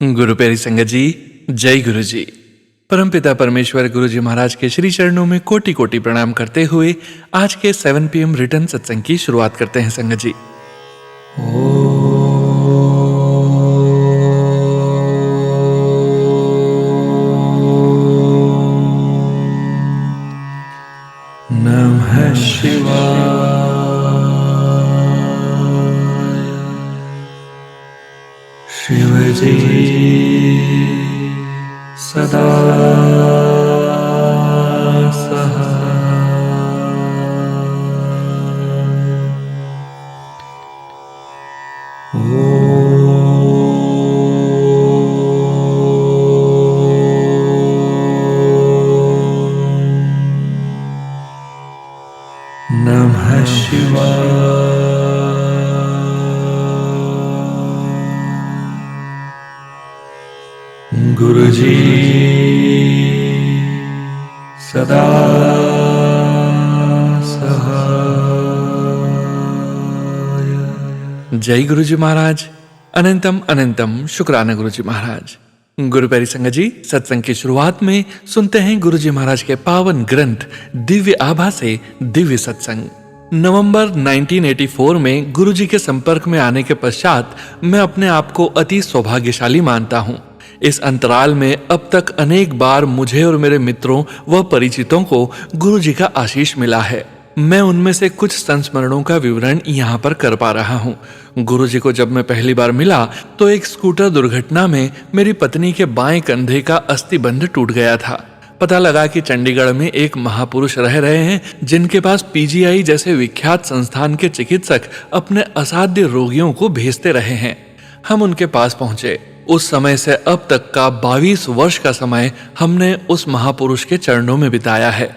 गुरु प्यारी संगत जी, जय गुरु जी। परमपिता परमेश्वर गुरु जी महाराज के श्री चरणों में कोटि कोटि प्रणाम करते हुए आज के 7 PM रिटर्न सत्संग की शुरुआत करते हैं संगत जी। नमः शिवाय। शिव जी सदा सहाय। नमः शिवाय। गुरु जी सदा सहाय। जय गुरु जी महाराज। अनंतम अनंतम शुक्राना गुरु जी महाराज। गुरु प्यारी संगत जी, सत्संग की शुरुआत में सुनते हैं गुरु जी महाराज के पावन ग्रंथ दिव्य आभा से दिव्य सत्संग। नवंबर 1984 में गुरु जी के संपर्क में आने के पश्चात मैं अपने आप को अति सौभाग्यशाली मानता हूँ। इस अंतराल में अब तक अनेक बार मुझे और मेरे मित्रों व परिचितों को गुरु जी का आशीष मिला है। मैं उनमें से कुछ संस्मरणों का विवरण यहाँ पर कर पा रहा हूँ। गुरु जी को जब मैं पहली बार मिला तो एक स्कूटर दुर्घटना में मेरी पत्नी के बाएं कंधे का अस्थिबंध टूट गया था। पता लगा कि चंडीगढ़ में एक महापुरुष रह रहे हैं जिनके पास PGI जैसे विख्यात संस्थान के चिकित्सक अपने असाध्य रोगियों को भेजते रहे हैं। हम उनके पास पहुंचे। उस समय से अब तक का 22 वर्ष का समय हमने उस महापुरुष के चरणों में बिताया है।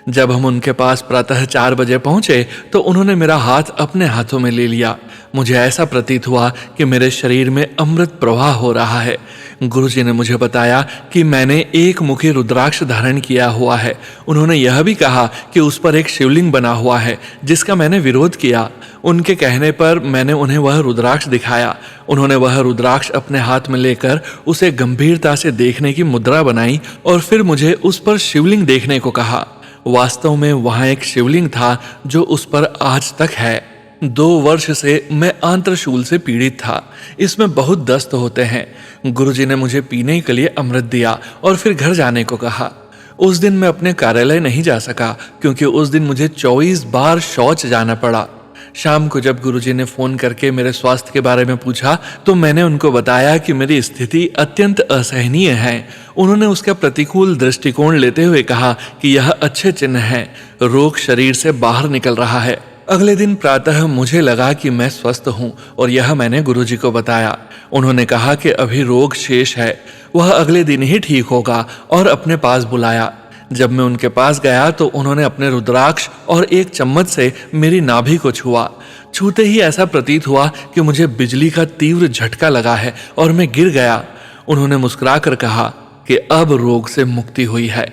जब हम उनके पास प्रातः 4 बजे पहुंचे तो उन्होंने मेरा हाथ अपने हाथों में ले लिया। मुझे ऐसा प्रतीत हुआ कि मेरे शरीर में अमृत प्रवाह हो रहा है। गुरुजी ने मुझे बताया कि मैंने एक मुखी रुद्राक्ष धारण किया हुआ है। उन्होंने यह भी कहा कि उस पर एक शिवलिंग बना हुआ है जिसका मैंने विरोध किया। उनके कहने पर मैंने उन्हें वह रुद्राक्ष दिखाया। उन्होंने वह रुद्राक्ष अपने हाथ में लेकर उसे गंभीरता से देखने की मुद्रा बनाई और फिर मुझे उस पर शिवलिंग देखने को कहा। वास्तव में वहां एक शिवलिंग था जो उस पर आज तक है। 2 वर्ष से मैं आंत्रशूल से पीड़ित था। इसमें बहुत दस्त होते हैं। गुरुजी ने मुझे पीने के लिए अमृत दिया और फिर घर जाने को कहा। उस दिन मैं अपने कार्यालय नहीं जा सका क्योंकि उस दिन मुझे 24 बार शौच जाना पड़ा। शाम को जब गुरुजी ने फोन करके मेरे स्वास्थ्य के बारे में पूछा तो मैंने उनको बताया कि मेरी स्थिति अत्यंत असहनीय है। उन्होंने उसका प्रतिकूल दृष्टिकोण लेते हुए कहा कि यह अच्छे चिन्ह हैं, रोग शरीर से बाहर निकल रहा है। अगले दिन प्रातः मुझे लगा कि मैं स्वस्थ हूँ और यह मैंने गुरुजी को बताया। उन्होंने कहा कि अभी रोग शेष है, वह अगले दिन ही ठीक होगा और अपने पास बुलाया। जब मैं उनके पास गया तो उन्होंने अपने रुद्राक्ष और एक चम्मच से मेरी नाभि को छुआ। छूते ही ऐसा प्रतीत हुआ कि मुझे बिजली का तीव्र झटका लगा है और मैं गिर गया। उन्होंने मुस्कुराकर कहा कि अब रोग से मुक्ति हुई है।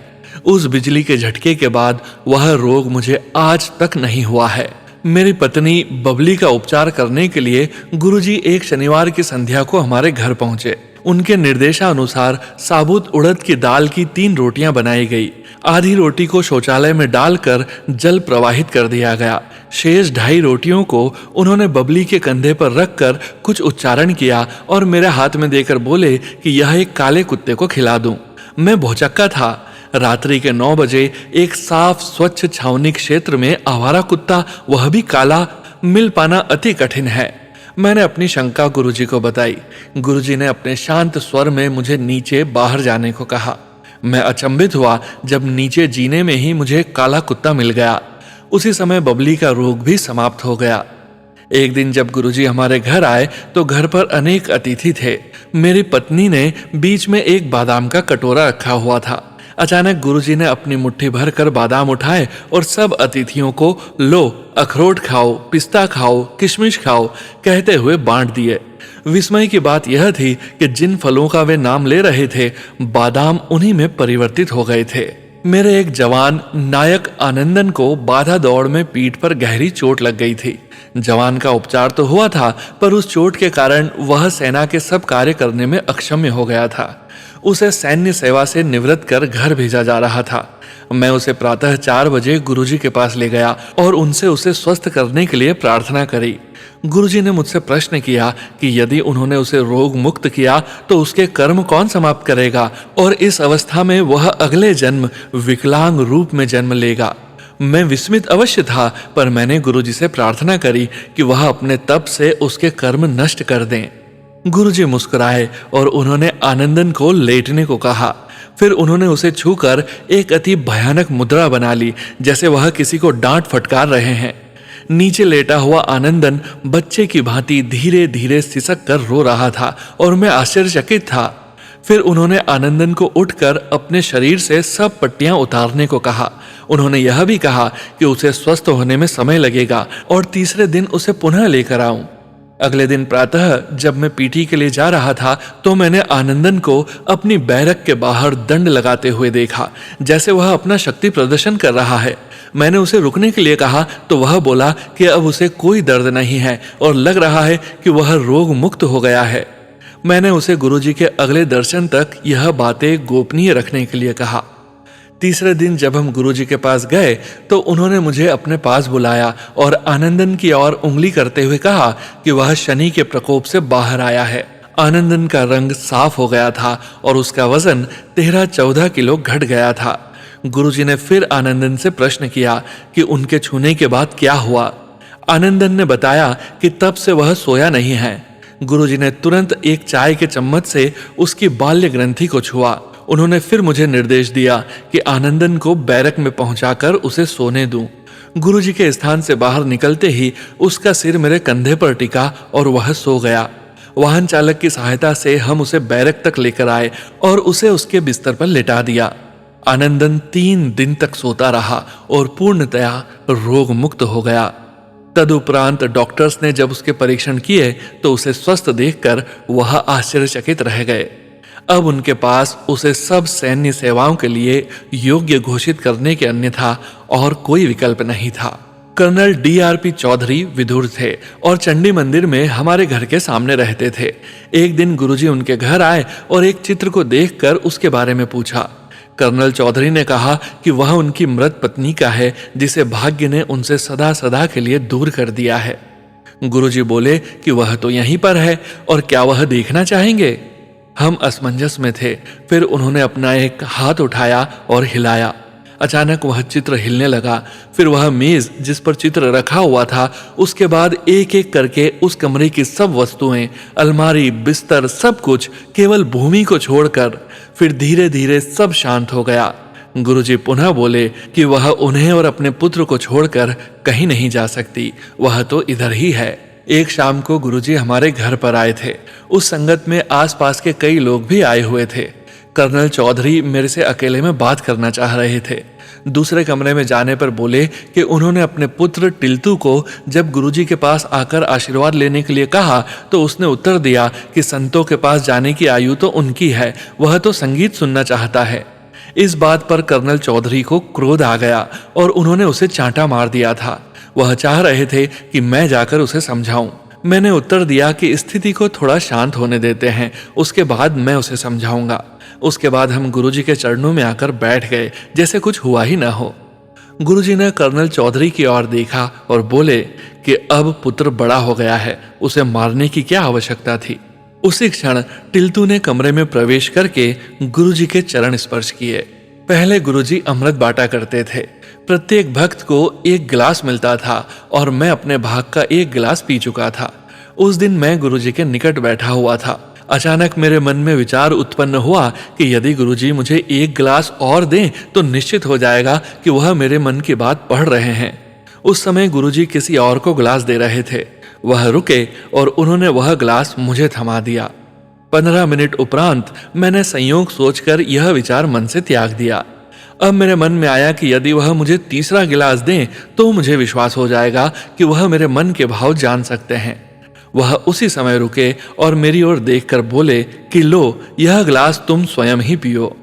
उस बिजली के झटके के बाद वह रोग मुझे आज तक नहीं हुआ है। मेरी पत्नी बबली का उपचार करने के लिए गुरुजी एक शनिवार की संध्या को हमारे घर पहुंचे। उनके निर्देशानुसार साबुत उड़द की दाल की 3 रोटियां बनाई गई। आधी रोटी को शौचालय में डालकर जल प्रवाहित कर दिया गया। शेष 2.5 रोटियों को उन्होंने बबली के कंधे पर रखकर कुछ उच्चारण किया और मेरे हाथ में देकर बोले कि यह एक काले कुत्ते को खिला दूं। मैं भौचक्का था। रात्रि के 9 बजे एक साफ स्वच्छ छावनी क्षेत्र में आवारा कुत्ता, वह भी काला, मिल पाना अति कठिन है। मैंने अपनी शंका गुरुजी को बताई। गुरुजी ने अपने शांत स्वर में मुझे नीचे बाहर जाने को कहा। मैं अचंभित हुआ जब नीचे जीने में ही मुझे काला कुत्ता मिल गया। उसी समय बबली का रोग भी समाप्त हो गया। एक दिन जब गुरुजी हमारे घर आए तो घर पर अनेक अतिथि थे। मेरी पत्नी ने बीच में एक बादाम का कटोरा रखा हुआ था। अचानक गुरुजी ने अपनी मुट्ठी भर कर बादाम उठाए और सब अतिथियों को लो अखरोट खाओ, पिस्ता खाओ, किशमिश खाओ कहते हुए बांट दिए। विस्मय की बात यह थी कि जिन फलों का वे नाम ले रहे थे बादाम उन्हीं में परिवर्तित हो गए थे। मेरे एक जवान नायक आनंदन को बाधा दौड़ में पीठ पर गहरी चोट लग गई थी। जवान का उपचार तो हुआ था, पर उस चोट के कारण वह सेना के सब कार्य करने में अक्षम्य हो गया था। उसे सैन्य सेवा से निवृत्त कर घर भेजा जा रहा था। मैं उसे प्रातः 4 बजे गुरुजी के पास ले गया और उनसे उसे स्वस्थ करने के लिए प्रार्थना करी। गुरुजी ने मुझसे प्रश्न किया कि यदि उन्होंने उसे रोग मुक्त किया तो उसके कर्म कौन समाप्त करेगा और इस अवस्था में वह अगले जन्म विकलांग रूप में जन्म लेगा। मैं विस्मित अवश्य था, पर मैंने गुरुजी से प्रार्थना करी कि वह अपने तप से उसके कर्म नष्ट कर दें। गुरुजी मुस्कुराए और उन्होंने आनंदन को लेटने को कहा। फिर उन्होंने उसे छूकर एक अति भयानक मुद्रा बना ली, जैसे वह किसी को डांट फटकार रहे हैं। नीचे लेटा हुआ आनंदन बच्चे की भांति धीरे धीरे सिसक कर रो रहा था और मैं आश्चर्यचकित था। फिर उन्होंने आनंदन को उठकर अपने शरीर से सब पट्टियां उतारने को कहा। उन्होंने यह भी कहा कि उसे स्वस्थ होने में समय लगेगा और तीसरे दिन उसे पुनः लेकर आऊं। अगले दिन प्रातः जब मैं पीठी के लिए जा रहा था तो मैंने आनंदन को अपनी बैरक के बाहर दंड लगाते हुए देखा, जैसे वह अपना शक्ति प्रदर्शन कर रहा है। मैंने उसे रुकने के लिए कहा तो वह बोला कि अब उसे कोई दर्द नहीं है और लग रहा है कि वह रोग मुक्त हो गया है। मैंने उसे गुरुजी के अगले दर्शन तक यह बातें गोपनीय रखने के लिए कहा। तीसरे दिन जब हम गुरुजी के पास गए तो उन्होंने मुझे अपने पास बुलाया और आनंदन की ओर उंगली करते हुए कहा कि वह शनि के प्रकोप से बाहर आया है। आनंदन का रंग साफ हो गया था और उसका वजन 13-14 किलो घट गया था। गुरुजी ने फिर आनंदन से प्रश्न किया कि उनके छूने के बाद क्या हुआ। आनंदन ने बताया कि तब से वह सोया नहीं है। गुरुजी ने तुरंत एक चाय के चम्मच से उसकी बाल्य ग्रंथि को छुआ। उन्होंने फिर मुझे निर्देश दिया कि आनंदन को बैरक में पहुंचाकर उसे सोने दूं। गुरुजी के स्थान से बाहर निकलते ही उसका सिर मेरे कंधे पर टिका और वह सो गया। वाहन चालक की सहायता से हम उसे बैरक तक लेकर आए और उसे उसके बिस्तर पर लेटा दिया। आनंदन 3 दिन तक सोता रहा और पूर्णतया रोग मुक्त हो गया। तदुपरांत डॉक्टर्स ने जब उसके परीक्षण किए तो उसे स्वस्थ देखकर वह आश्चर्यचकित रह गए। अब उनके पास उसे सब सैन्य सेवाओं के लिए योग्य घोषित करने के अन्यथा और कोई विकल्प नहीं था। कर्नल DRP चौधरी विदुर थे और चंडी मंदिर में हमारे घर के सामने रहते थे। एक दिन गुरुजी उनके घर आए और एक चित्र को देखकर उसके बारे में पूछा। कर्नल चौधरी ने कहा कि वह उनकी मृत पत्नी का है, जिसे भाग्य ने उनसे सदा सदा के लिए दूर कर दिया है। गुरुजी बोले कि वह तो यहीं पर है और क्या वह देखना चाहेंगे। हम असमंजस में थे। फिर उन्होंने अपना एक हाथ उठाया और हिलाया। अचानक वह चित्र हिलने लगा। फिर वह मेज जिस पर चित्र रखा हुआ था, उसके बाद एक एक करके उस कमरे की सब वस्तुएं, अलमारी, बिस्तर, सब कुछ केवल भूमि को छोड़कर फिर धीरे धीरे सब शांत हो गया। गुरुजी पुनः बोले कि वह उन्हें और अपने पुत्र को छोड़कर कहीं नहीं जा सकती, वह तो इधर ही है। एक शाम को गुरुजी हमारे घर पर आए थे। उस संगत में आसपास के कई लोग भी आए हुए थे। कर्नल चौधरी मेरे से अकेले में बात करना चाह रहे थे। दूसरे कमरे में जाने पर बोले कि उन्होंने अपने पुत्र टिल्तू को जब गुरुजी के पास आकर आशीर्वाद लेने के लिए कहा तो उसने उत्तर दिया कि संतों के पास जाने की आयु तो उनकी है, वह तो संगीत सुनना चाहता है। इस बात पर कर्नल चौधरी को क्रोध आ गया और उन्होंने उसे चांटा मार दिया था। वह चाह रहे थे कि मैं जाकर उसे समझाऊं। मैंने उत्तर दिया कि स्थिति को थोड़ा शांत होने देते हैं, उसके बाद मैं उसे समझाऊंगा। उसके बाद हम गुरुजी के चरणों में आकर बैठ गए, जैसे कुछ हुआ ही ना हो। गुरुजी ने कर्नल चौधरी की ओर देखा और बोले कि अब पुत्र बड़ा हो गया है, उसे मारने की क्या आवश्यकता थी। उसी क्षण टिल्तू ने कमरे में प्रवेश करके गुरुजी के चरण स्पर्श किए। पहले गुरुजी अमृत बांटा करते थे। प्रत्येक भक्त को एक गिलास मिलता था और मैं अपने भाग का एक गिलास पी चुका था। उस दिन मैं गुरुजी के निकट बैठा हुआ था। अचानक मेरे मन में विचार उत्पन्न हुआ कि यदि गुरुजी मुझे एक गिलास और दें तो निश्चित हो जाएगा कि वह मेरे मन की बात पढ़ रहे हैं। उस समय गुरुजी किसी और को गिलास दे रहे थे। वह रुके और उन्होंने वह गिलास मुझे थमा दिया। 15 मिनट उपरांत मैंने संयोग सोचकर यह विचार मन से त्याग दिया। अब मेरे मन में आया कि यदि वह मुझे तीसरा गिलास दें तो मुझे विश्वास हो जाएगा कि वह मेरे मन के भाव जान सकते हैं। वह उसी समय रुके और मेरी ओर देखकर बोले कि लो, यह गिलास तुम स्वयं ही पियो।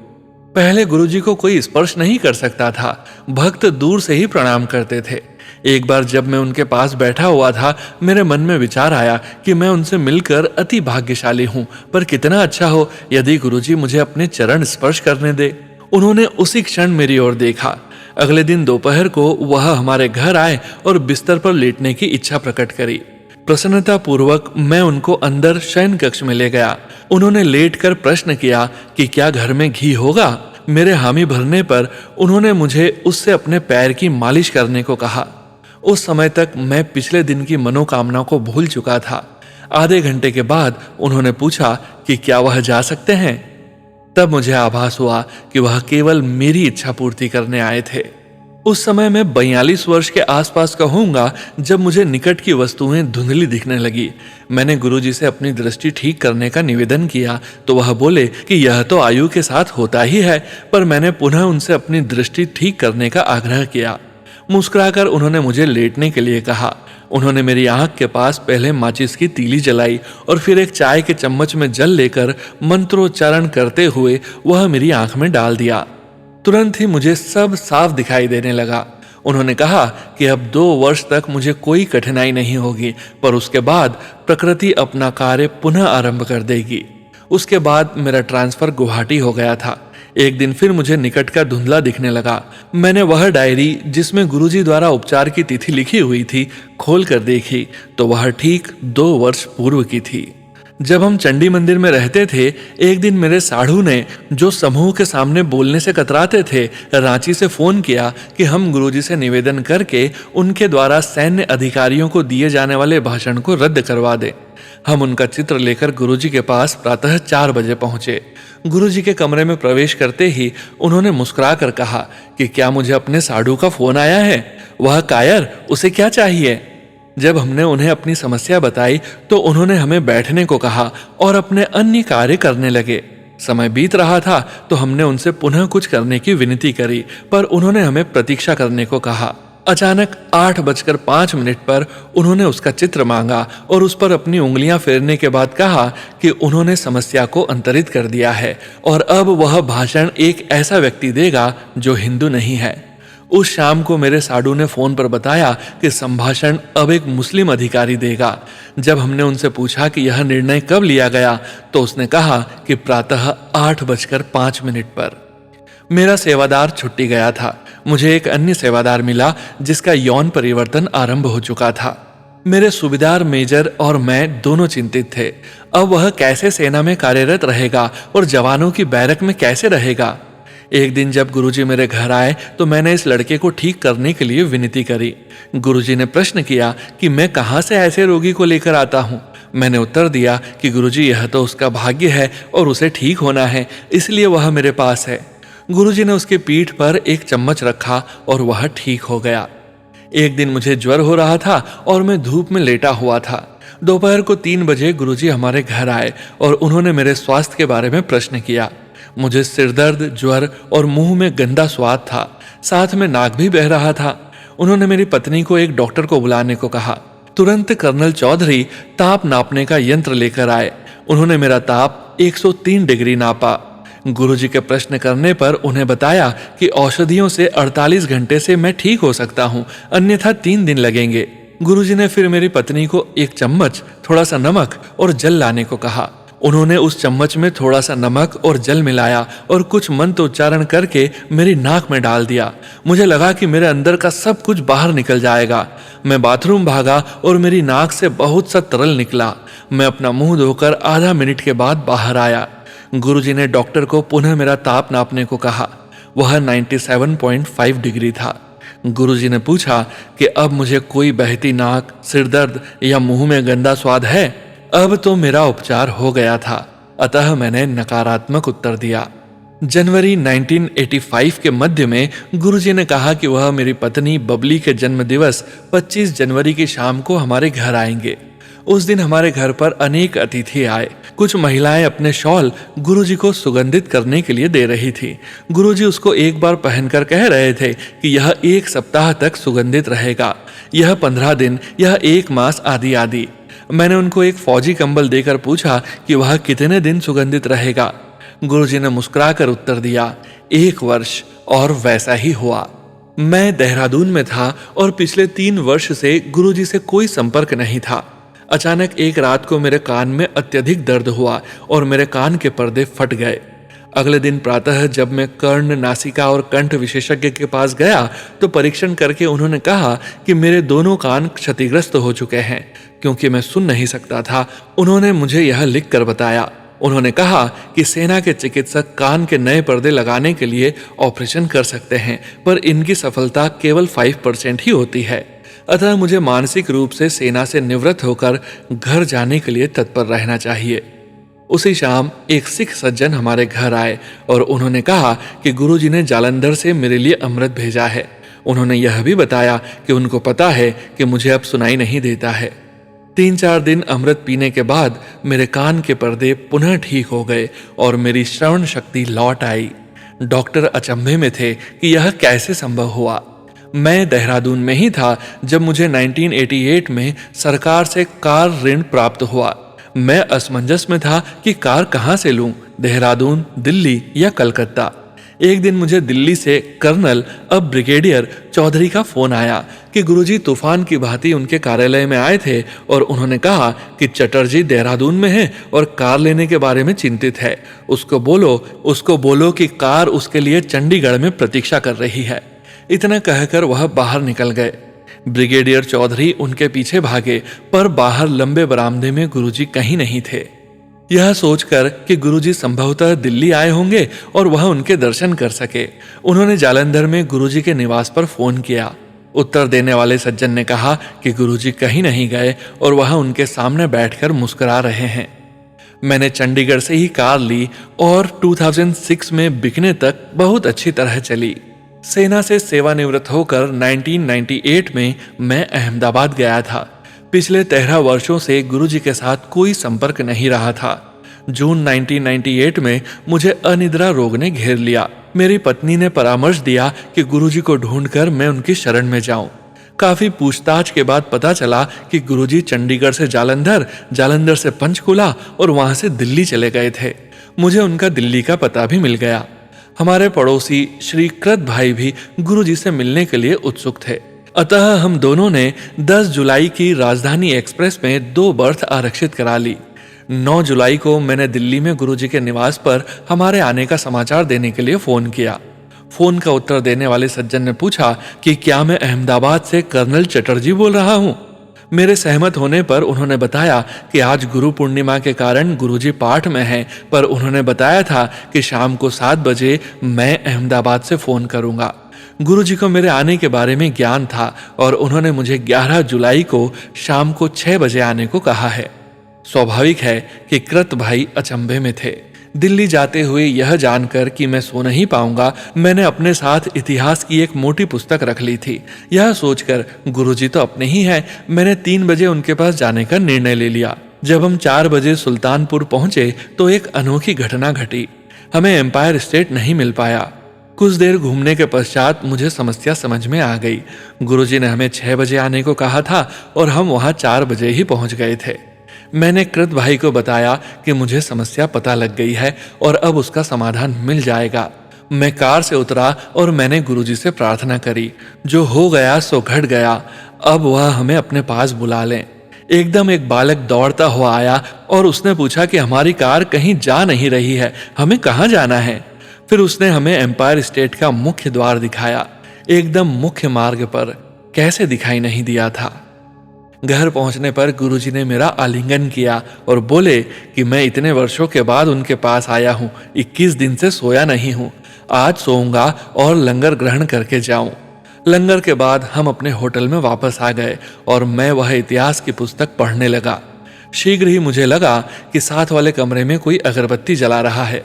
पहले गुरुजी को कोई स्पर्श नहीं कर सकता था, भक्त दूर से ही प्रणाम करते थे। एक बार जब मैं उनके पास बैठा हुआ था, मेरे मन में विचार आया कि मैं उनसे मिलकर अति भाग्यशाली हूँ, पर कितना अच्छा हो यदि गुरुजी मुझे अपने चरण स्पर्श करने दे। उन्होंने उसी क्षण मेरी ओर देखा। अगले दिन दोपहर को वह हमारे घर आए और बिस्तर पर लेटने की इच्छा प्रकट करी। प्रसन्नता पूर्वक मैं उनको अंदर शयन कक्ष में ले गया। उन्होंने लेटकर प्रश्न किया कि क्या घर में घी होगा। मेरे हामी भरने पर उन्होंने मुझे उससे अपने पैर की मालिश करने को कहा। उस समय तक मैं पिछले दिन की मनोकामना को भूल चुका था। आधे घंटे के बाद उन्होंने पूछा कि क्या वह जा सकते हैं। तब मुझे आभास हुआ कि वह केवल मेरी इच्छा पूर्ति करने आए थे। उस समय मैं 42 वर्ष के आसपास का होऊंगा जब मुझे निकट की वस्तुएं धुंधली दिखने लगी। मैंने गुरुजी से अपनी दृष्टि ठीक करने का निवेदन किया तो वह बोले कि यह तो आयु के साथ होता ही है, पर मैंने पुनः उनसे अपनी दृष्टि ठीक करने का आग्रह किया। मुस्कुराकर उन्होंने मुझे लेटने के लिए कहा। उन्होंने मेरी आंख के पास पहले माचिस की तीली जलाई और फिर एक चाय के चम्मच में जल लेकर मंत्रोच्चारण करते हुए वह मेरी आंख में डाल दिया। तुरंत ही मुझे सब साफ दिखाई देने लगा। उन्होंने कहा कि अब 2 वर्ष तक मुझे कोई कठिनाई नहीं होगी, पर उसके बाद प्रकृति अपना कार्य पुनः आरंभ कर देगी। उसके बाद मेरा ट्रांसफर गुवाहाटी हो गया था। एक दिन फिर मुझे निकट का धुंधला दिखने लगा। मैंने वह डायरी जिसमें गुरुजी द्वारा उपचार की तिथि लिखी हुई थी खोल कर देखी तो वह ठीक 2 वर्ष पूर्व की थी। जब हम चंडी मंदिर में रहते थे, एक दिन मेरे साढ़ू ने, जो समूह के सामने बोलने से कतराते थे, रांची से फोन किया कि हम गुरुजी से निवेदन करके उनके द्वारा सैन्य अधिकारियों को दिए जाने वाले भाषण को रद्द करवा दें। हम उनका चित्र लेकर गुरुजी के पास प्रातः 4 बजे पहुंचे। गुरुजी के कमरे में प्रवेश करते ही उन्होंने मुस्कुरा कर कहा कि क्या मुझे अपने साढ़ू का फोन आया है? वह कायर, उसे क्या चाहिए? जब हमने उन्हें अपनी समस्या बताई तो उन्होंने हमें बैठने को कहा और अपने अन्य कार्य करने लगे। समय बीत रहा था तो हमने उनसे पुनः कुछ करने की विनती करी, पर उन्होंने हमें प्रतीक्षा करने को कहा। अचानक 8:05 पर उन्होंने उसका चित्र मांगा और उस पर अपनी उंगलियां फेरने के बाद कहा कि उन्होंने समस्या को अंतरित कर दिया है और अब वह भाषण एक ऐसा व्यक्ति देगा जो हिंदू नहीं है। उस शाम को मेरे साडू ने फोन पर बताया कि संभाषण अब एक मुस्लिम अधिकारी देगा। जब हमने उनसे पूछा कि यह निर्णय कब लिया गया तो उसने कहा कि प्रातः 8:05 पर। मेरा सेवादार छुट्टी गया था। मुझे एक अन्य सेवादार मिला जिसका यौन परिवर्तन आरंभ हो चुका था। मेरे सूबेदार मेजर और मैं दोनों चिंतित थे। अब वह कैसे सेना में कार्यरत रहेगा और जवानों की बैरक में कैसे रहेगा। एक दिन जब गुरुजी मेरे घर आए तो मैंने इस लड़के को ठीक करने के लिए विनती करी। गुरुजी ने प्रश्न किया कि मैं कहाँ से ऐसे रोगी को लेकर आता हूँ। मैंने उत्तर दिया कि गुरुजी यह तो उसका भाग्य है और उसे ठीक होना है, इसलिए वह मेरे पास है। गुरुजी ने उसकी पीठ पर एक चम्मच रखा और वह ठीक हो गया। एक दिन मुझे ज्वर हो रहा था और मैं धूप में लेटा हुआ था। दोपहर को 3 बजे गुरुजी हमारे घर आए और उन्होंने मेरे स्वास्थ्य के बारे में प्रश्न किया। मुझे सिरदर्द, ज्वर और मुंह में गंदा स्वाद था, साथ में नाक भी बह रहा था। उन्होंने मेरी पत्नी को एक डॉक्टर को बुलाने को कहा। तुरंत कर्नल चौधरी ताप नापने का यंत्र लेकर आए। उन्होंने मेरा ताप 103 डिग्री नापा। गुरुजी के प्रश्न करने पर उन्हें बताया कि औषधियों से 48 घंटे से मैं ठीक हो सकता हूँ, अन्यथा 3 दिन लगेंगे। गुरुजी ने फिर मेरी पत्नी को एक चम्मच, थोड़ा सा नमक और जल लाने को कहा। उन्होंने उस चम्मच में थोड़ा सा नमक और जल मिलाया और कुछ मंत्र उच्चारण करके मेरी नाक में डाल दिया। मुझे लगा कि मेरे अंदर का सब कुछ बाहर निकल जाएगा। मैं बाथरूम भागा और मेरी नाक से बहुत सा तरल निकला। मैं अपना मुंह धोकर आधा मिनट के बाद बाहर आया। गुरुजी ने डॉक्टर को पुनः मेरा ताप नापने को कहा। वह 97.5 डिग्री था। गुरुजी ने पूछा कि अब मुझे कोई बहती नाक, सिरदर्द या मुंह में गंदा स्वाद है। अब तो मेरा उपचार हो गया था, अतः मैंने नकारात्मक उत्तर दिया। जनवरी 1985 के मध्य में गुरुजी ने कहा कि वह मेरी पत्नी बबली के जन्म दिवस 25 जनवरी की शाम को हमारे घर आएंगे। उस दिन हमारे घर पर अनेक अतिथि आए। कुछ महिलाएं अपने शॉल गुरुजी को सुगंधित करने के लिए दे रही थी। गुरुजी उसको एक बार पहनकर कह रहे थे कि यह 1 सप्ताह तक सुगंधित रहेगा, यह 15 दिन, यह 1 मास आदि आदि। मैंने उनको एक फौजी कंबल देकर पूछा कि वह कितने दिन सुगंधित रहेगा। गुरुजी ने मुस्कुराकर उत्तर दिया, 1 वर्ष, और वैसा ही हुआ। मैं देहरादून में था और पिछले 3 वर्ष से गुरुजी से कोई संपर्क नहीं था। अचानक एक रात को मेरे कान में अत्यधिक दर्द हुआ और मेरे कान के पर्दे फट गए। अगले दिन प्रातः जब मैं कर्ण, नासिका और कंठ विशेषज्ञ के पास गया तो परीक्षण करके उन्होंने कहा कि मेरे दोनों कान क्षतिग्रस्त हो चुके हैं क्योंकि मैं सुन नहीं सकता था। उन्होंने मुझे यह लिख कर बताया। उन्होंने कहा कि सेना के चिकित्सक कान के नए पर्दे लगाने के लिए ऑपरेशन कर सकते हैं, पर इनकी सफलता केवल 5% ही होती है। अतः मुझे मानसिक रूप से सेना से निवृत्त होकर घर जाने के लिए तत्पर रहना चाहिए। उसी शाम एक सिख सज्जन हमारे घर आए और उन्होंने कहा कि गुरुजी ने जालंधर से मेरे लिए अमृत भेजा है। उन्होंने यह भी बताया कि उनको पता है कि मुझे अब सुनाई नहीं देता है। 3-4 दिन अमृत पीने के बाद मेरे कान के पर्दे पुनः ठीक हो गए और मेरी श्रवण शक्ति लौट आई। डॉक्टर अचंभे में थे कि यह कैसे संभव हुआ। मैं देहरादून में ही था जब मुझे 1988 में सरकार से कार ऋण प्राप्त हुआ। मैं असमंजस में था कि कार कहां से लूं, देहरादून, दिल्ली या कलकत्ता। एक दिन मुझे दिल्ली से कर्नल, अब ब्रिगेडियर चौधरी का फोन आया कि गुरुजी तूफान की भांति उनके कार्यालय में आए थे और उन्होंने कहा कि चटर्जी देहरादून में है और कार लेने के बारे में चिंतित है। उसको बोलो कि कार उसके लिए चंडीगढ़ में प्रतीक्षा कर रही है। इतना कहकर वह बाहर निकल गए। ब्रिगेडियर चौधरी उनके पीछे भागे, पर बाहर लंबे बरामदे में गुरुजी कहीं नहीं थे। यह सोचकर कि गुरुजी संभवतः दिल्ली आए होंगे और वह उनके दर्शन कर सके, उन्होंने जालंधर में गुरुजी के निवास पर फोन किया। उत्तर देने वाले सज्जन ने कहा कि गुरुजी कहीं नहीं गए और वह उनके सामने बैठकर मुस्कुरा रहे हैं। मैंने चंडीगढ़ से ही कार ली और 2006 में बिकने तक बहुत अच्छी तरह चली। सेना से सेवानिवृत्त होकर 1998 में मैं अहमदाबाद गया था। पिछले 13 वर्षों से गुरुजी के साथ कोई संपर्क नहीं रहा था। जून 1998 में मुझे अनिद्रा रोग ने घेर लिया। मेरी पत्नी ने परामर्श दिया कि गुरुजी को ढूंढकर मैं उनकी शरण में जाऊं। काफी पूछताछ के बाद पता चला कि गुरुजी चंडीगढ़ से जालंधर, जालंधर से पंचकुला और वहां से दिल्ली चले गए थे। मुझे उनका दिल्ली का पता भी मिल गया। हमारे पड़ोसी श्री कृत भाई भी गुरुजी से मिलने के लिए उत्सुक थे। अतः हम दोनों ने 10 जुलाई की राजधानी एक्सप्रेस में 2 बर्थ आरक्षित करा ली। 9 जुलाई को मैंने दिल्ली में गुरुजी के निवास पर हमारे आने का समाचार देने के लिए फोन किया। फोन का उत्तर देने वाले सज्जन ने पूछा कि क्या मैं अहमदाबाद से कर्नल चटर्जी बोल रहा हूँ। मेरे सहमत होने पर उन्होंने बताया कि आज गुरु पूर्णिमा के कारण गुरुजी पाठ में हैं, पर उन्होंने बताया था कि शाम को 7 बजे मैं अहमदाबाद से फोन करूंगा। गुरुजी को मेरे आने के बारे में ज्ञान था और उन्होंने मुझे 11 जुलाई को शाम को 6 बजे आने को कहा है। स्वाभाविक है कि कृत भाई अचंभे में थे। दिल्ली जाते हुए यह जानकर कि मैं सो नहीं पाऊंगा, मैंने अपने साथ इतिहास की एक मोटी पुस्तक रख ली थी। यह सोचकर गुरुजी तो अपने ही हैं, मैंने 3 बजे उनके पास जाने का निर्णय ले लिया। जब हम 4 बजे सुल्तानपुर पहुंचे तो एक अनोखी घटना घटी। हमें एम्पायर स्टेट नहीं मिल पाया। कुछ देर घूमने के पश्चात मुझे समस्या समझ में आ गई। गुरुजी ने हमें 6 बजे आने को कहा था और हम वहां 4 बजे ही पहुंच गए थे। मैंने कृत भाई को बताया कि मुझे समस्या पता लग गई है और अब उसका समाधान मिल जाएगा। मैं कार से उतरा और मैंने गुरुजी से प्रार्थना करी। जो हो गया सो घट गया, अब वह हमें अपने पास बुला लें। एकदम एक बालक दौड़ता हुआ आया और उसने पूछा कि हमारी कार कहीं जा नहीं रही है, हमें कहाँ जाना है। फिर उसने हमें एम्पायर स्टेट का मुख्य द्वार दिखाया। एकदम मुख्य मार्ग पर, कैसे दिखाई नहीं दिया था। घर पहुंचने पर गुरुजी ने मेरा आलिंगन किया और बोले कि मैं इतने वर्षों के बाद उनके पास आया हूं, 21 दिन से सोया नहीं हूं, आज सोऊंगा और लंगर ग्रहण करके जाऊं। लंगर के बाद हम अपने होटल में वापस आ गए और मैं वह इतिहास की पुस्तक पढ़ने लगा। शीघ्र ही मुझे लगा कि साथ वाले कमरे में कोई अगरबत्ती जला रहा है।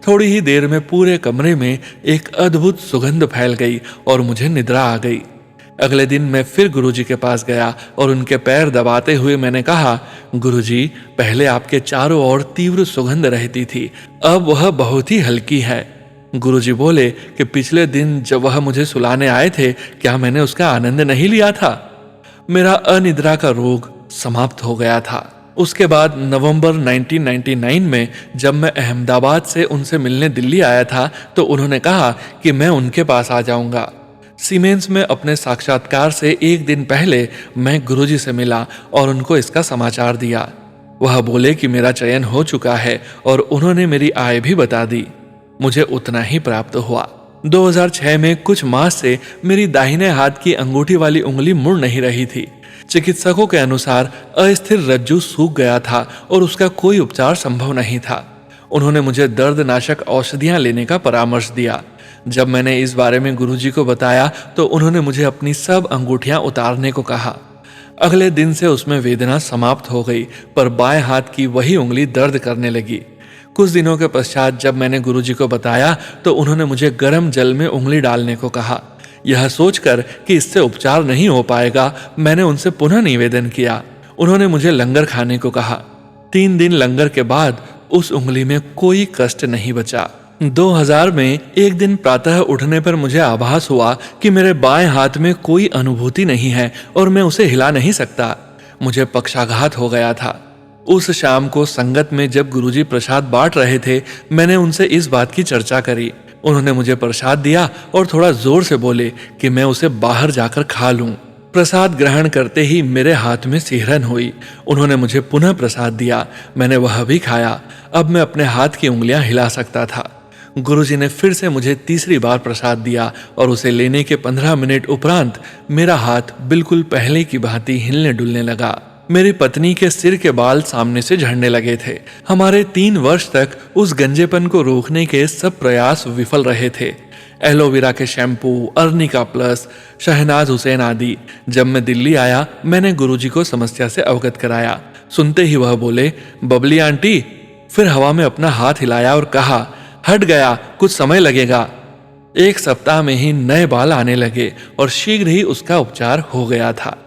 थोड़ी ही देर में पूरे कमरे में एक अद्भुत सुगंध फैल गई और मुझे निद्रा आ गई। अगले दिन मैं फिर गुरुजी के पास गया और उनके पैर दबाते हुए मैंने कहा, गुरुजी, पहले आपके चारों ओर तीव्र सुगंध रहती थी, अब वह बहुत ही हल्की है। गुरुजी बोले कि पिछले दिन जब वह मुझे सुलाने आए थे, क्या मैंने उसका आनंद नहीं लिया था। मेरा अनिद्रा का रोग समाप्त हो गया था। उसके बाद नवंबर 1999 में जब मैं अहमदाबाद से उनसे मिलने दिल्ली आया था तो उन्होंने कहा कि मैं उनके पास आ जाऊंगा। सीमेंस में अपने साक्षात्कार से एक दिन पहले मैं गुरुजी से मिला और उनको इसका समाचार दिया। वह बोले कि मेरा चयन हो चुका है और उन्होंने मेरी आय भी बता दी। मुझे उतना ही प्राप्त हुआ। 2006 में कुछ मास से मेरी दाहिने हाथ की अंगूठी वाली उंगली मुड़ नहीं रही थी। चिकित्सकों के अनुसार अस्थिर रज्जु सूख गया था और उसका कोई उपचार संभव नहीं था। उन्होंने मुझे दर्दनाशक औषधियां लेने का परामर्श दिया। जब मैंने इस बारे में गुरुजी को बताया तो उन्होंने मुझे अपनी सब अंगूठियां उतारने को कहा। अगले दिन से उसमें वेदना समाप्त हो गई, पर बाएं हाथ की वही उंगली दर्द करने लगी। कुछ दिनों के पश्चात जब मैंने गुरुजी को बताया तो उन्होंने मुझे गर्म जल में उंगली डालने को कहा। यह सोचकर कि इससे उपचार नहीं हो पाएगा, मैंने उनसे पुनः निवेदन किया। उन्होंने मुझे लंगर खाने को कहा। 3 दिन लंगर के बाद उस उंगली में कोई कष्ट नहीं बचा। 2000 में एक दिन प्रातः उठने पर मुझे आभास हुआ कि मेरे बाएं हाथ में कोई अनुभूति नहीं है और मैं उसे हिला नहीं सकता। मुझे पक्षाघात हो गया था। उस शाम को संगत में जब गुरुजी प्रसाद बांट रहे थे, मैंने उनसे इस बात की चर्चा करी। उन्होंने मुझे प्रसाद दिया और थोड़ा जोर से बोले कि मैं उसे बाहर जाकर खा लूं। प्रसाद ग्रहण करते ही मेरे हाथ में सिहरन हुई। उन्होंने मुझे पुनः प्रसाद दिया। मैंने वह भी खाया। अब मैं अपने हाथ की उंगलियां हिला सकता था। गुरुजी ने फिर से मुझे तीसरी बार प्रसाद दिया और उसे लेने के 15 मिनट उपरांत मेरा हाथ बिल्कुल पहले की भांति हिलने डुलने लगा। मेरी पत्नी के सिर के बाल सामने से झड़ने लगे थे। हमारे 3 वर्ष तक उस गंजेपन को रोकने के सब प्रयास विफल रहे थे। एलोवेरा के shampoo, arnica plus, Shahnaz Husain आदि। जब मैं दिल्ली आया मैंने गुरुजी को समस्या से अवगत कराया। सुनते ही वह बोले, बबली आंटी। फिर हवा में अपना हाथ हिलाया और कहा, हट गया, कुछ समय लगेगा। 1 सप्ताह में ही नए बाल आने लगे और शीघ्र ही उसका उपचार हो गया था।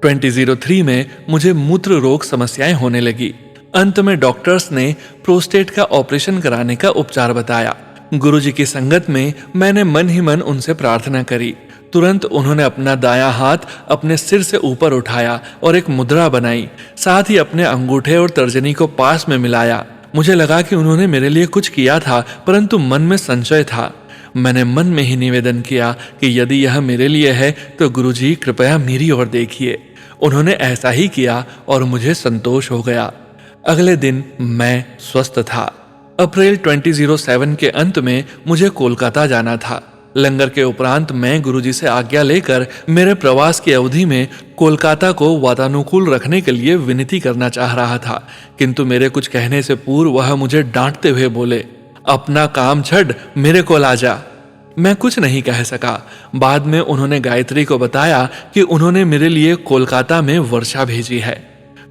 2003 में मुझे मूत्र रोग समस्याएं होने लगी। अंत में डॉक्टर्स ने प्रोस्टेट का ऑपरेशन कराने का उपचार बताया। गुरुजी की संगत में मैंने मन ही मन उनसे प्रार्थना करी। तुरंत उन्होंने अपना दायां हाथ अपने सिर से ऊपर उठाया और एक मुद्रा बनाई। साथ ही अपने अंगूठे और तर्जनी को पास में मिलाया। मुझे लगा कि उन्होंने मेरे लिए कुछ किया था, परंतु मन में संशय था। मैंने मन में ही निवेदन किया कि यदि यह मेरे लिए है तो गुरुजी कृपया मेरी ओर देखिए। उन्होंने ऐसा ही किया और मुझे संतोष हो गया। अगले दिन मैं स्वस्थ था। अप्रैल 2007 के अंत में मुझे कोलकाता जाना था। लंगर के उपरांत मैं गुरुजी से आज्ञा लेकर मेरे प्रवास की अवधि में कोलकाता को वातानुकूल रखने के लिए विनती करना चाह रहा था, किंतु मेरे कुछ कहने से पूर्व वह मुझे डांटते हुए बोले, अपना काम छड़, मेरे को ला जा। मैं कुछ नहीं कह सका। बाद में उन्होंने गायत्री को बताया कि उन्होंने मेरे लिए कोलकाता में वर्षा भेजी है।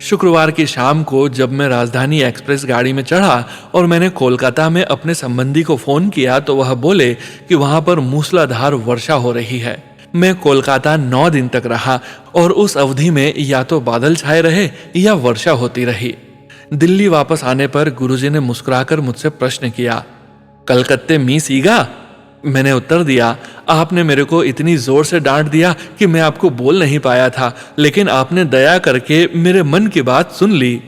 शुक्रवार की शाम को जब मैं राजधानी एक्सप्रेस गाड़ी में चढ़ा और मैंने कोलकाता में अपने संबंधी को फोन किया तो वह बोले कि वहां पर मूसलाधार वर्षा हो रही है। मैं कोलकाता 9 दिन तक रहा और उस अवधि में या तो बादल छाए रहे या वर्षा होती रही। दिल्ली वापस आने पर गुरुजी ने मुस्कुराकर मुझसे प्रश्न किया, कलकत्ते मी सीगा? मैंने उत्तर दिया, आपने मेरे को इतनी जोर से डांट दिया कि मैं आपको बोल नहीं पाया था, लेकिन आपने दया करके मेरे मन की बात सुन ली।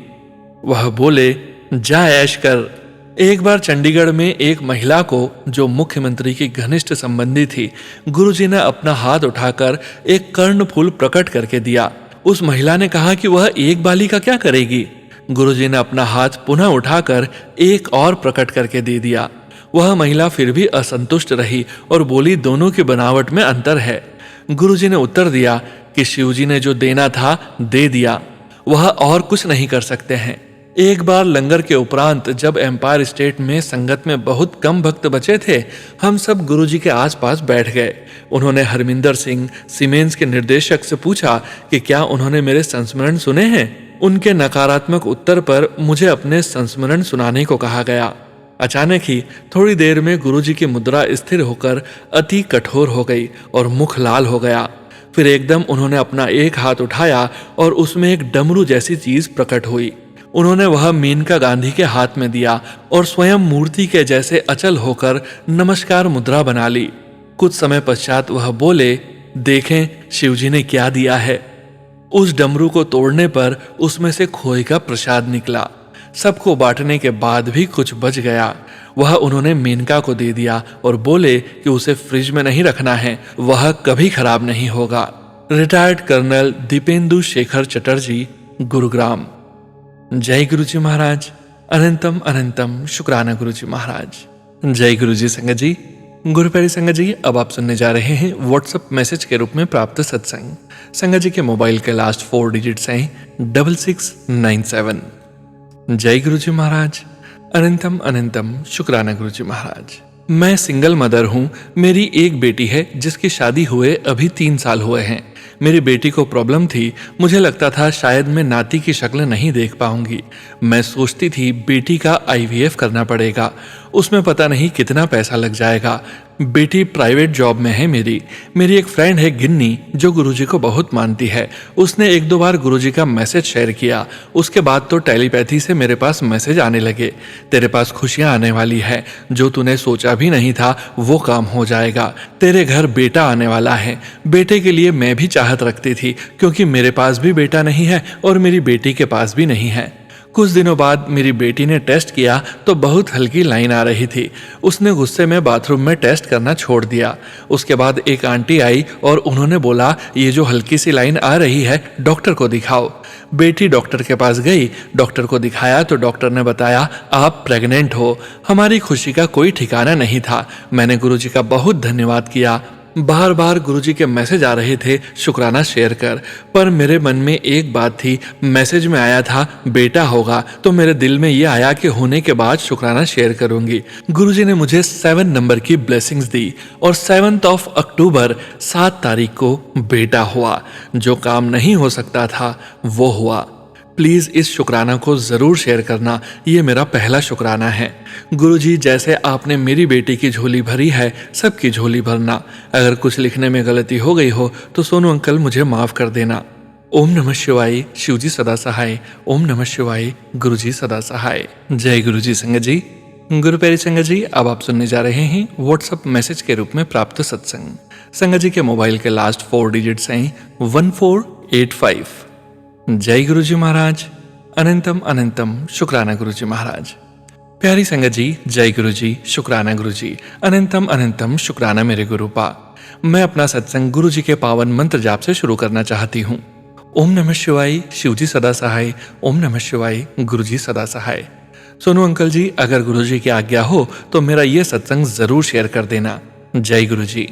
वह बोले, जा ऐश कर। एक बार चंडीगढ़ में एक महिला को, जो मुख्यमंत्री की घनिष्ठ संबंधी थी, गुरुजी ने अपना हाथ उठाकर एक कर्णफूल प्रकट करके दिया। उस महिला ने कहा कि वह एक बाली का क्या करेगी। गुरुजी ने अपना हाथ पुनः उठाकर एक और प्रकट करके दे दिया। वह महिला फिर भी असंतुष्ट रही और बोली, दोनों की बनावट में अंतर है। गुरुजी ने उत्तर दिया कि शिवजी ने जो देना था दे दिया, वह और कुछ नहीं कर सकते हैं। एक बार लंगर के उपरांत जब एम्पायर स्टेट में संगत में बहुत कम भक्त बचे थे, हम सब गुरुजी के आसपास बैठ गए। उन्होंने हरमिंदर सिंह सीमेंस के निर्देशक से पूछा कि क्या उन्होंने मेरे संस्मरण सुने हैं। उनके नकारात्मक उत्तर पर मुझे अपने संस्मरण सुनाने को कहा गया। अचानक ही थोड़ी देर में गुरुजी की मुद्रा स्थिर होकर अति कठोर हो गई और मुख लाल हो गया। फिर एकदम उन्होंने अपना एक हाथ उठाया और उसमें एक डमरू जैसी चीज प्रकट हुई। उन्होंने वह मेनका गांधी के हाथ में दिया और स्वयं मूर्ति के जैसे अचल होकर नमस्कार मुद्रा बना ली। कुछ समय पश्चात वह बोले, देखें शिवजी ने क्या दिया है। उस डमरू को तोड़ने पर उसमें से खोए का प्रसाद निकला। सबको बांटने के बाद भी कुछ बच गया। वह उन्होंने मेनका को दे दिया और बोले कि उसे फ्रिज में नहीं रखना है, वह कभी खराब नहीं होगा। Retired colonel Dipendu Shekhar Chatterjee, Gurugram. जय गुरुजी महाराज। अनंतम अनंतम शुक्राना गुरुजी महाराज। जय गुरुजी संगत जी। गुरु प्यारी संगत जी, अब आप सुनने जा रहे हैं व्हाट्सएप मैसेज के रूप में प्राप्त सत्संग। संगत जी के मोबाइल के लास्ट 4 डिजिट्स हैं 6697। जय गुरुजी महाराज। अनंतम अनंतम शुक्राना गुरुजी महाराज। मैं सिंगल मदर हूँ। मेरी एक बेटी है जिसकी शादी हुए अभी 3 साल हुए हैं। मेरी बेटी को प्रॉब्लम थी। मुझे लगता था शायद मैं नाती की शक्ल नहीं देख पाऊंगी। मैं सोचती थी बेटी का IVF करना पड़ेगा, उसमें पता नहीं कितना पैसा लग जाएगा। बेटी प्राइवेट जॉब में है। मेरी एक फ्रेंड है गिन्नी, जो गुरुजी को बहुत मानती है। उसने 1-2 बार गुरुजी का मैसेज शेयर किया। उसके बाद तो टेलीपैथी से मेरे पास मैसेज आने लगे, तेरे पास खुशियां आने वाली है, जो तूने सोचा भी नहीं था वो काम हो जाएगा, तेरे घर बेटा आने वाला है। बेटे के लिए मैं भी चाहत रखती थी, क्योंकि मेरे पास भी बेटा नहीं है और मेरी बेटी के पास भी नहीं है। कुछ दिनों बाद मेरी बेटी ने टेस्ट किया तो बहुत हल्की लाइन आ रही थी। उसने गुस्से में बाथरूम में टेस्ट करना छोड़ दिया। उसके बाद एक आंटी आई और उन्होंने बोला, ये जो हल्की सी लाइन आ रही है डॉक्टर को दिखाओ। बेटी डॉक्टर के पास गई, डॉक्टर को दिखाया तो डॉक्टर ने बताया, आप प्रेग्नेंट हो। हमारी खुशी का कोई ठिकाना नहीं था। मैंने गुरुजी का बहुत धन्यवाद किया। बार बार गुरुजी के मैसेज आ रहे थे शुक्राना शेयर कर, पर मेरे मन में एक बात थी। मैसेज में आया था बेटा होगा, तो मेरे दिल में ये आया कि होने के बाद शुक्राना शेयर करूंगी। गुरुजी ने मुझे 7 नंबर की ब्लेसिंग्स दी और 7 अक्टूबर 7 तारीख को बेटा हुआ। जो काम नहीं हो सकता था वो हुआ। प्लीज इस शुक्राना को जरूर शेयर करना, ये मेरा पहला शुक्राना है। गुरुजी, जैसे आपने मेरी बेटी की झोली भरी है, सबकी झोली भरना। अगर कुछ लिखने में गलती हो गई हो तो सोनू अंकल मुझे माफ कर देना। ओम नमः शिवाय। शिवजी सदा सहाय। ओम नमः शिवाय। गुरुजी सदा सहाय। जय गुरुजी संगत जी। गुरु प्यारी संगत जी, अब आप सुनने जा रहे हैं व्हाट्सएप मैसेज के रूप में प्राप्त सत्संग। संगत जी के मोबाइल के लास्ट 4 डिजिट्स हैं 1485। जय गुरुजी महाराज। अनंतम अनंतम शुक्राना गुरुजी महाराज। प्यारी संगत जी, जय गुरुजी, शुक्राना गुरुजी, अनंतम अनंतम शुक्राना मेरे गुरुपा। मैं अपना सत्संग गुरुजी के पावन मंत्र जाप से शुरू करना चाहती हूँ। ओम नमः शिवाय। शिवजी सदा सहाय। ओम नमः शिवाय। गुरुजी सदा सहाय। सोनू अंकल जी, अगर गुरुजी की आज्ञा हो तो मेरा ये सत्संग जरूर शेयर कर देना। जय गुरुजी।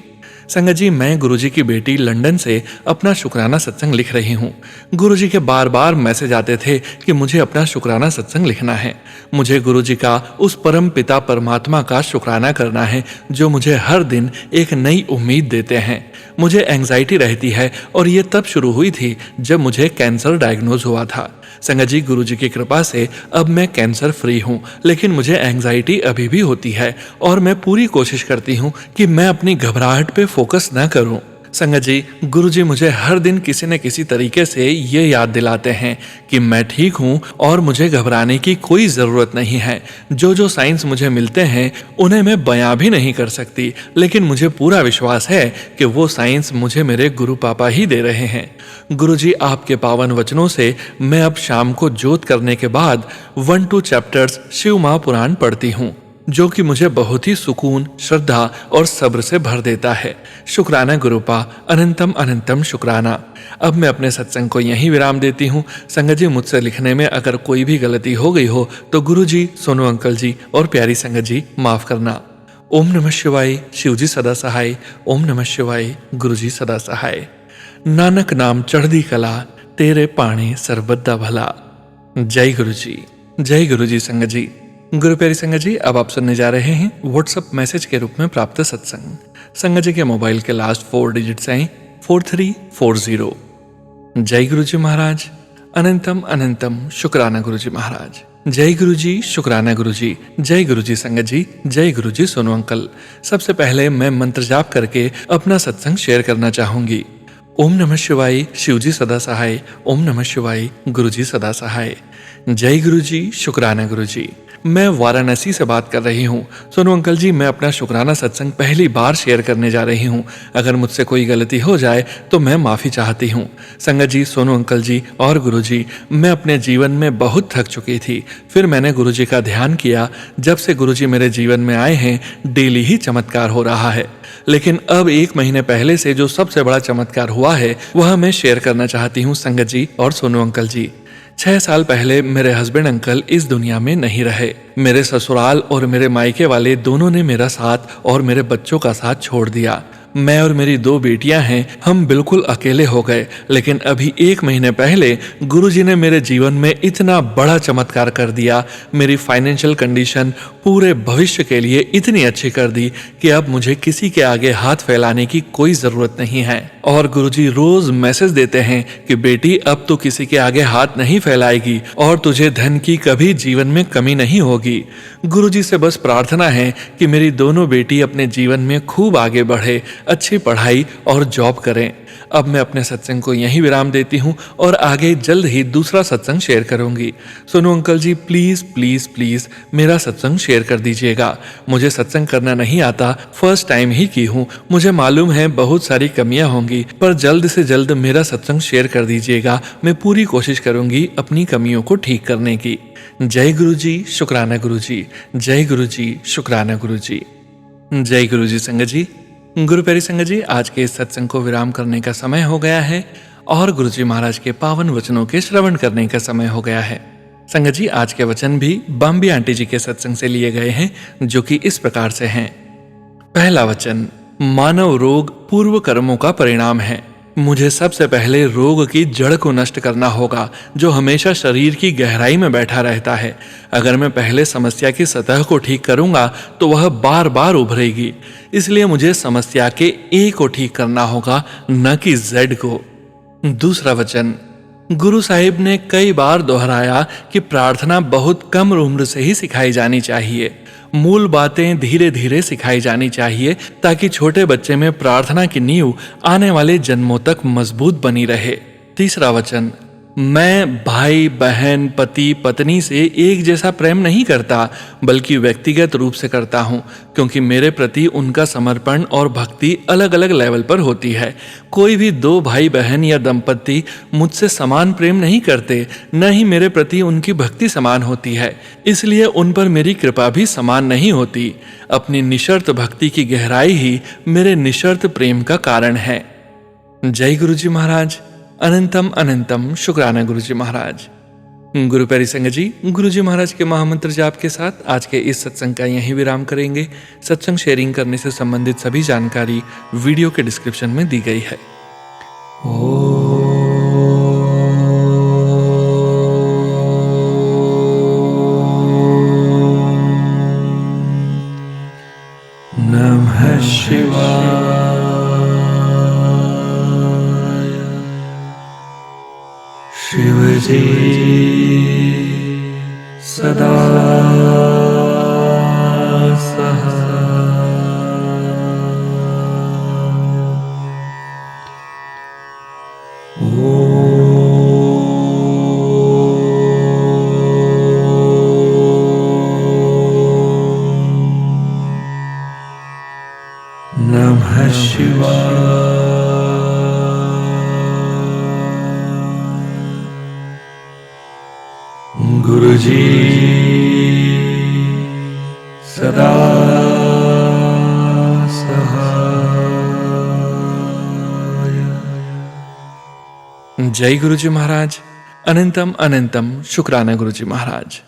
संगत जी, मैं गुरुजी की बेटी लंदन से अपना शुक्राना सत्संग लिख रही हूँ। गुरुजी के बार बार मैसेज आते थे कि मुझे अपना शुक्राना सत्संग लिखना है। मुझे गुरुजी का उस परम पिता परमात्मा का शुक्राना करना है जो मुझे हर दिन एक नई उम्मीद देते हैं। मुझे एंग्जाइटी रहती है और ये तब शुरू हुई थी जब मुझे कैंसर डायग्नोज हुआ था। संगत जी, गुरुजी की कृपा से अब मैं कैंसर फ्री हूँ, लेकिन मुझे एंग्जाइटी अभी भी होती है और मैं पूरी कोशिश करती हूँ कि मैं अपनी घबराहट पे फोकस न करूँ। संगत जी, गुरुजी मुझे हर दिन किसी न किसी तरीके से ये याद दिलाते हैं कि मैं ठीक हूँ और मुझे घबराने की कोई ज़रूरत नहीं है। जो साइंस मुझे मिलते हैं उन्हें मैं बयां भी नहीं कर सकती, लेकिन मुझे पूरा विश्वास है कि वो साइंस मुझे मेरे गुरु पापा ही दे रहे हैं। गुरुजी, आपके पावन वचनों से मैं अब शाम को जोत करने के बाद 1-2 चैप्टर्स शिव महापुराण पढ़ती हूँ, जो कि मुझे बहुत ही सुकून, श्रद्धा और सब्र से भर देता है। शुक्राना गुरुपा। अनंतम अनंतम शुक्राना। अब मैं अपने सत्संग को यहीं विराम देती हूँ। संगत जी, मुझसे लिखने में अगर कोई भी गलती हो गई हो तो गुरुजी, सोनू अंकल जी और प्यारी संगत जी माफ करना। ओम नमः शिवाय। शिवजी सदा सहाय। ओम नमः शिवाय। गुरुजी सदा सहाय। नानक नाम चढ़दी कला, तेरे पाणी सर्वदा भला। जय गुरुजी। जय गुरुजी संगत जी। गुरु प्यारी संगत जी, अब आप सुनने जा रहे हैं व्हाट्सएप मैसेज के रूप में प्राप्त सत्संग। संगत जी के मोबाइल के लास्ट 4 डिजिट्स हैं 4340। जय गुरुजी महाराज। अनंतम अनंतम शुक्राना गुरुजी महाराज। जय गुरुजी, शुक्राना गुरुजी। जय गुरुजी संगत जी। जय गुरुजी सोनू अंकल। सबसे पहले मैं मंत्र जाप करके अपना सत्संग शेयर करना चाहूंगी। ओम नमः शिवाय। शिवजी सदा सहाय। ओम नमः शिवाय। गुरुजी सदा सहाय। जय गुरुजी, शुक्राना गुरुजी। मैं वाराणसी से बात कर रही हूँ। सोनू अंकल जी, मैं अपना शुक्राना सत्संग पहली बार शेयर करने जा रही हूँ। अगर मुझसे कोई गलती हो जाए तो मैं माफ़ी चाहती हूँ। संगत जी, सोनू अंकल जी और गुरु जी, मैं अपने जीवन में बहुत थक चुकी थी। फिर मैंने गुरु जी का ध्यान किया। जब से गुरु जी मेरे जीवन में आए हैं, डेली ही चमत्कार हो रहा है। लेकिन अब 1 महीने पहले से जो सबसे बड़ा चमत्कार हुआ है, वह मैं शेयर करना चाहती हूँ संगत जी और सोनू अंकल जी। 6 साल पहले मेरे हस्बैंड अंकल इस दुनिया में नहीं रहे। मेरे ससुराल और मेरे मायके वाले दोनों ने मेरा साथ और मेरे बच्चों का साथ छोड़ दिया। मैं और मेरी 2 बेटियां हैं, हम बिल्कुल अकेले हो गए। लेकिन अभी 1 महीने पहले गुरुजी ने मेरे जीवन में इतना बड़ा चमत्कार कर दिया। मेरी फाइनेंशियल कंडीशन पूरे भविष्य के लिए इतनी अच्छी कर दी कि अब मुझे किसी के आगे हाथ फैलाने की कोई जरूरत नहीं है। और गुरुजी रोज मैसेज देते हैं कि बेटी, अब तो किसी के आगे हाथ नहीं फैलाएगी और तुझे धन की कभी जीवन में कमी नहीं होगी। गुरुजी से बस प्रार्थना है कि मेरी दोनों बेटी अपने जीवन में खूब आगे बढ़े, अच्छी पढ़ाई और जॉब करें। अब मैं अपने सत्संग को यहीं विराम देती हूँ और आगे जल्द ही दूसरा सत्संग शेयर करूंगी। Sonu uncle ji, please please please मेरा सत्संग शेयर कर दीजिएगा। मुझे सत्संग करना नहीं आता, फर्स्ट टाइम ही की हूँ। मुझे मालूम है बहुत सारी कमियां होंगी, पर जल्द से जल्द मेरा सत्संग शेयर कर दीजिएगा। मैं पूरी कोशिश करूंगी अपनी कमियों को ठीक करने की। जय गुरु जी, शुक्राना गुरु जी। जय गुरु जी, शुक्राना गुरु जी। जय गुरु जी। संगत जी, गुरु प्यारी संगत जी, आज के इस सत्संग को विराम करने का समय हो गया है और गुरु जी महाराज के पावन वचनों के श्रवण करने का समय हो गया है। संगत जी, आज के वचन भी बॉम्बे आंटी जी के सत्संग से लिए गए हैं, जो कि इस प्रकार से हैं। पहला वचन, मानव रोग पूर्व कर्मों का परिणाम है। मुझे सबसे पहले रोग की जड़ को नष्ट करना होगा, जो हमेशा शरीर की गहराई में बैठा रहता है। अगर मैं पहले समस्या की सतह को ठीक करूंगा तो वह बार बार उभरेगी। इसलिए मुझे समस्या के ए को ठीक करना होगा, न कि जेड को। दूसरा वचन, गुरु साहिब ने कई बार दोहराया कि प्रार्थना बहुत कम उम्र से ही सिखाई जानी चाहिए। मूल बातें धीरे धीरे सिखाई जानी चाहिए ताकि छोटे बच्चे में प्रार्थना की नींव आने वाले जन्मों तक मजबूत बनी रहे। तीसरा वचन, मैं भाई बहन पति पत्नी से एक जैसा प्रेम नहीं करता, बल्कि व्यक्तिगत रूप से करता हूँ, क्योंकि मेरे प्रति उनका समर्पण और भक्ति अलग अलग लेवल पर होती है। कोई भी 2 भाई बहन या दंपत्ति मुझसे समान प्रेम नहीं करते, न ही मेरे प्रति उनकी भक्ति समान होती है। इसलिए उन पर मेरी कृपा भी समान नहीं होती। अपनी निशर्त भक्ति की गहराई ही मेरे निशर्त प्रेम का कारण है। जय गुरु जी महाराज। अनंतम अनंतम शुक्राना गुरु जी महाराज। गुरु प्यारी संगत जी, गुरु जी महाराज के महामंत्र जाप के साथ आज के इस सत्संग का यहीं विराम करेंगे। सत्संग शेयरिंग करने से संबंधित सभी जानकारी वीडियो के डिस्क्रिप्शन में दी गई है। नमः शिवाय। शिवजी सदा सहाय। नमः शिवाय। गुरुजी सदा सहाय। जय गुरु जी महाराज। अनंतम अनंतम शुक्राना गुरु जी महाराज।